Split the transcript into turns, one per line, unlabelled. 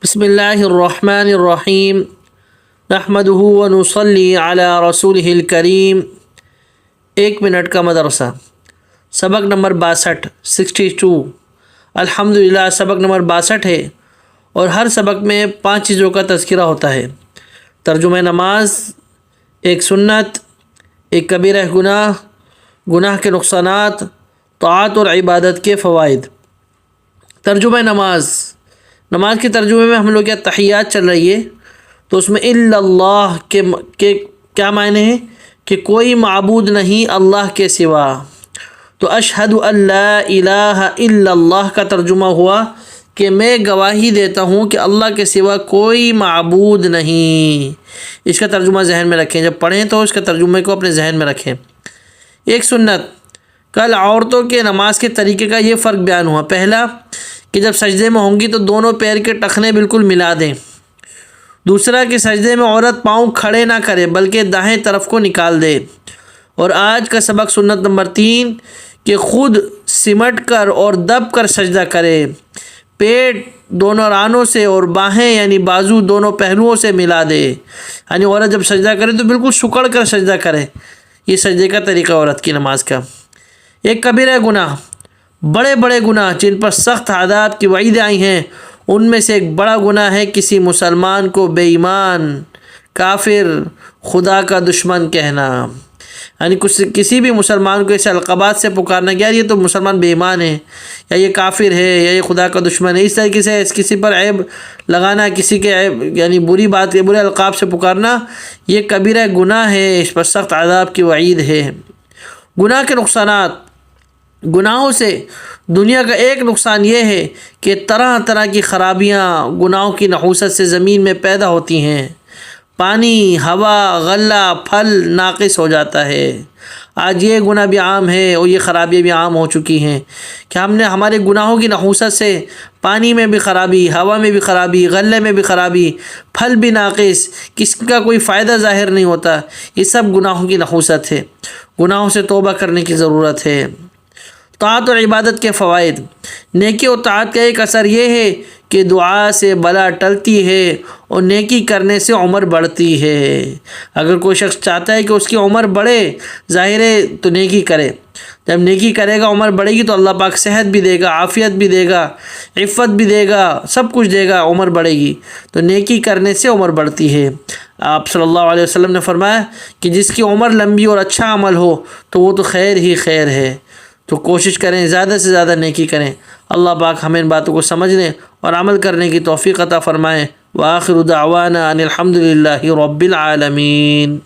بسم اللہ الرحمن الرحیم نحمدہ ونصلی علی رسولہ الکریم۔ 1 منٹ کا مدرسہ، سبق نمبر 62 الحمدللہ سبق نمبر 62 ہے، اور ہر سبق میں 5 چیزوں کا تذکرہ ہوتا ہے: ترجمہ نماز، ایک سنت، ایک کبیرہ گناہ، گناہ کے نقصانات، طاعت اور عبادت کے فوائد۔ ترجمہ نماز کے ترجمے میں ہم لوگ کیا تحیات چل رہی ہے، تو اس میں الا اللہ کے کیا معنی ہے کہ کوئی معبود نہیں اللہ کے سوا، تو اشہد ان لا الہ الا اللہ کا ترجمہ ہوا کہ میں گواہی دیتا ہوں کہ اللہ کے سوا کوئی معبود نہیں۔ اس کا ترجمہ ذہن میں رکھیں، جب پڑھیں تو اس کا ترجمے کو اپنے ذہن میں رکھیں۔ ایک سنت، کل عورتوں کے نماز کے طریقے کا یہ فرق بیان ہوا۔ پہلا کہ جب سجدے میں ہوں گی تو دونوں پیر کے ٹخنے بالکل ملا دیں۔ دوسرا کہ سجدے میں عورت پاؤں کھڑے نہ کرے بلکہ دائیں طرف کو نکال دے۔ اور آج کا سبق سنت نمبر 3 کہ خود سمٹ کر اور دب کر سجدہ کرے، پیٹ دونوں رانوں سے اور باہیں یعنی بازو دونوں پہلوؤں سے ملا دے، یعنی عورت جب سجدہ کرے تو بالکل سکڑ کر سجدہ کرے۔ یہ سجدے کا طریقہ عورت کی نماز کا۔ ایک کبیرہ گناہ، بڑے بڑے گناہ جن پر سخت عذاب کی وعید آئی ہیں، ان میں سے ایک بڑا گناہ ہے کسی مسلمان کو بے ایمان، کافر، خدا کا دشمن کہنا، یعنی کسی بھی مسلمان کو ایسے القابات سے پکارنا کہ یار یہ تو مسلمان بے ایمان ہے، یا یہ کافر ہے، یا یہ خدا کا دشمن ہے، اس طریقے سے کسی پر عیب لگانا، کسی کے عیب یعنی بری بات برے القاب سے پکارنا، یہ کبیرہ گناہ ہے، اس پر سخت عذاب کی وعید ہے۔ گناہ کے نقصانات، گناہوں سے دنیا کا ایک نقصان یہ ہے کہ طرح طرح کی خرابیاں گناہوں کی نحوست سے زمین میں پیدا ہوتی ہیں۔ پانی، ہوا، غلہ، پھل ناقص ہو جاتا ہے۔ آج یہ گناہ بھی عام ہے اور یہ خرابیاں بھی عام ہو چکی ہیں کہ ہم نے ہمارے گناہوں کی نحوست سے پانی میں بھی خرابی، ہوا میں بھی خرابی، غلے میں بھی خرابی، پھل بھی ناقص، کسی کا کوئی فائدہ ظاہر نہیں ہوتا۔ یہ سب گناہوں کی نحوست ہے، گناہوں سے توبہ کرنے کی ضرورت ہے۔ طاعت اور عبادت کے فوائد، نیکی اور طاعت کا ایک اثر یہ ہے کہ دعا سے بلا ٹلتی ہے اور نیکی کرنے سے عمر بڑھتی ہے۔ اگر کوئی شخص چاہتا ہے کہ اس کی عمر بڑھے، ظاہر ہے تو نیکی کرے۔ جب نیکی کرے گا عمر بڑھے گی تو اللہ پاک صحت بھی دے گا، عافیت بھی دے گا، عفت بھی دے گا، سب کچھ دے گا، عمر بڑھے گی۔ تو نیکی کرنے سے عمر بڑھتی ہے۔ آپ صلی اللہ علیہ وسلم نے فرمایا کہ جس کی عمر لمبی اور اچھا عمل ہو تو وہ تو خیر ہی خیر ہے۔ تو کوشش کریں زیادہ سے زیادہ نیکی کریں۔ اللہ پاک ہمیں ان باتوں کو سمجھنے اور عمل کرنے کی توفیق عطا فرمائیں۔ وآخر دعوانا ان الحمد للہ رب العالمین۔